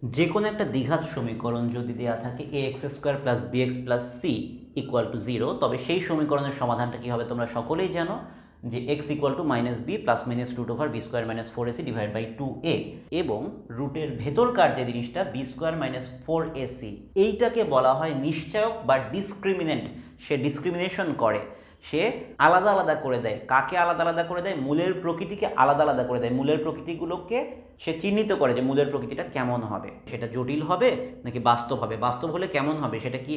যে কোনো একটা দ্বিঘাত সমীকরণ যদি দেওয়া থাকে ax² + bx + c = 0, তবে সেই সমীকরণের সমাধানটা কী হবে তোমরা সকলেই জানো যে x = -b ± √b² - 4ac / 2a, এবং রুটের ভেতরকার যে জিনিসটা b² - 4ac, এইটাকে বলা হয় নিশ্চায়ক বা ডিসক্রিমিনেন্ট। সে ডিসক্রিমিনেশন করে, সে আলাদা আলাদা করে দেয়। কাকে আলাদা আলাদা করে দেয়? মূলের প্রকৃতিকে আলাদা আলাদা করে দেয়। মূলের প্রকৃতিগুলোকে সে চিহ্নিত করে যে মূলের প্রকৃতিটা কেমন হবে, সেটা জটিল হবে নাকি বাস্তব হবে। বাস্তব হলে কেমন হবে? সেটা কি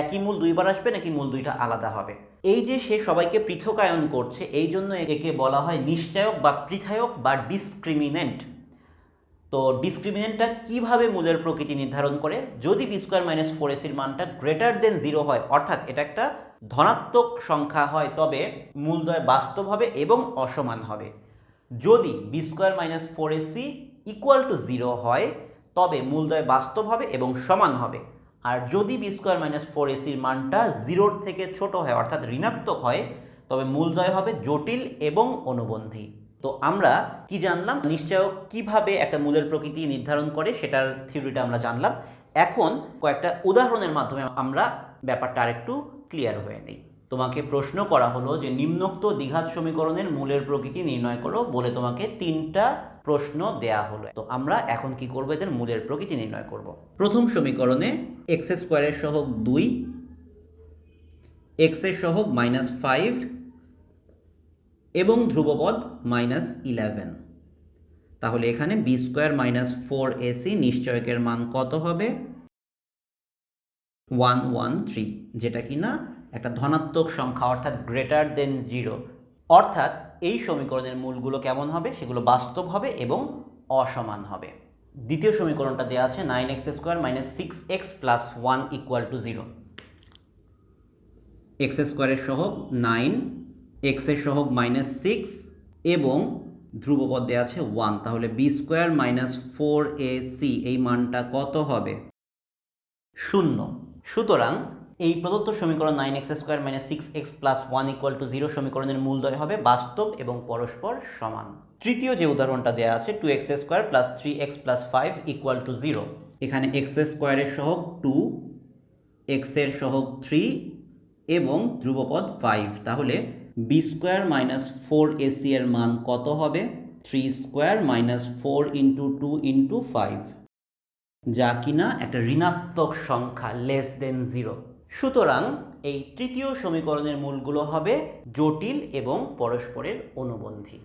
একই মূল দুইবার আসবে নাকি মূল দুইটা আলাদা হবে? এই যে সে সবাইকে পৃথকায়ন করছে, এই জন্য একে বলা হয় নিশ্চায়ক বা পৃথায়ক বা ডিসক্রিমিনেন্ট। তো ডিসক্রিমিনেন্টটা কিভাবে মূলের প্রকৃতি নির্ধারণ করে? যদি b² - 4ac মানটা > 0 হয়, অর্থাৎ এটা একটা ধনাত্মক সংখ্যা হয়, তবে মূলদ্বয় বাস্তব হবে এবং অসমান হবে। যদি b² - 4ac = 0 হয়, তবে মূলদ্বয় বাস্তব হবে এবং সমান হবে। আর যদি b² - 4ac মানটা 0-র থেকে ছোট হয়, অর্থাৎ ঋণাত্মক হয়, তবে মূলদ্বয় হবে জটিল এবং অনুবন্ধী। তো আমরা কি জানলাম? নিশ্চয়ক কিভাবে একটা মূলের প্রকৃতি নির্ধারণ করে সেটার থিওরিটা আমরা জানলাম। এখন কয়েকটা উদাহরণের মাধ্যমে আমরা ব্যাপারটা আরেকটু ক্লিয়ার হয়ে নেই। তোমাকে প্রশ্ন করা হলো যে নিম্নোক্ত দ্বিঘাত সমীকরণের মূলের প্রকৃতি নির্ণয় করো বলে তোমাকে 3টা প্রশ্ন দেয়া হলো। তো আমরা এখন কি করব? এদের মূলের প্রকৃতি নির্ণয় করব। প্রথম সমীকরণে x² এর সহগ 2, x এর সহগ -5 এবং ধ্রুবপদ -11। তাহলে এখানে b² - 4ac নিশ্চয়কের মান কত হবে? 113, যেটা কিনা একটা ধনাত্মক সংখ্যা, অর্থাৎ > 0। অর্থাৎ এই সমীকরণের মূলগুলো কেমন হবে? সেগুলো বাস্তব হবে এবং অসমান হবে। দ্বিতীয় সমীকরণটা দেওয়া আছে 9x² - 6x + 1 = 0। x² এর সহগ 9, x এর সহগ -6 এবং ধ্রুবপদ দেওয়া আছে 1। তাহলে b² - 4ac এই মানটা কত হবে? 0। সুতরাং এই প্রদত্ত সমীকরণ 9x² - 6x + 1 = 0 সমীকরণের মূলদ্বয় হবে বাস্তব এবং পরস্পর সমান। তৃতীয় যে উদাহরণটা দেওয়া আছে 2x² + 3x + 5 = 0। এখানে x² এর সহগ 2, x এর সহগ 3 এবং ধ্রুবপদ 5। তাহলে b² - 4ac এর মান কত হবে? 3² - 4 × 2 × 5, যা কিনা একটা ঋণাত্মক সংখ্যা <0। সুতরাং এই তৃতীয় সমীকরণের মূলগুলো হবে জটিল এবং পরস্পরের অনুবন্ধী।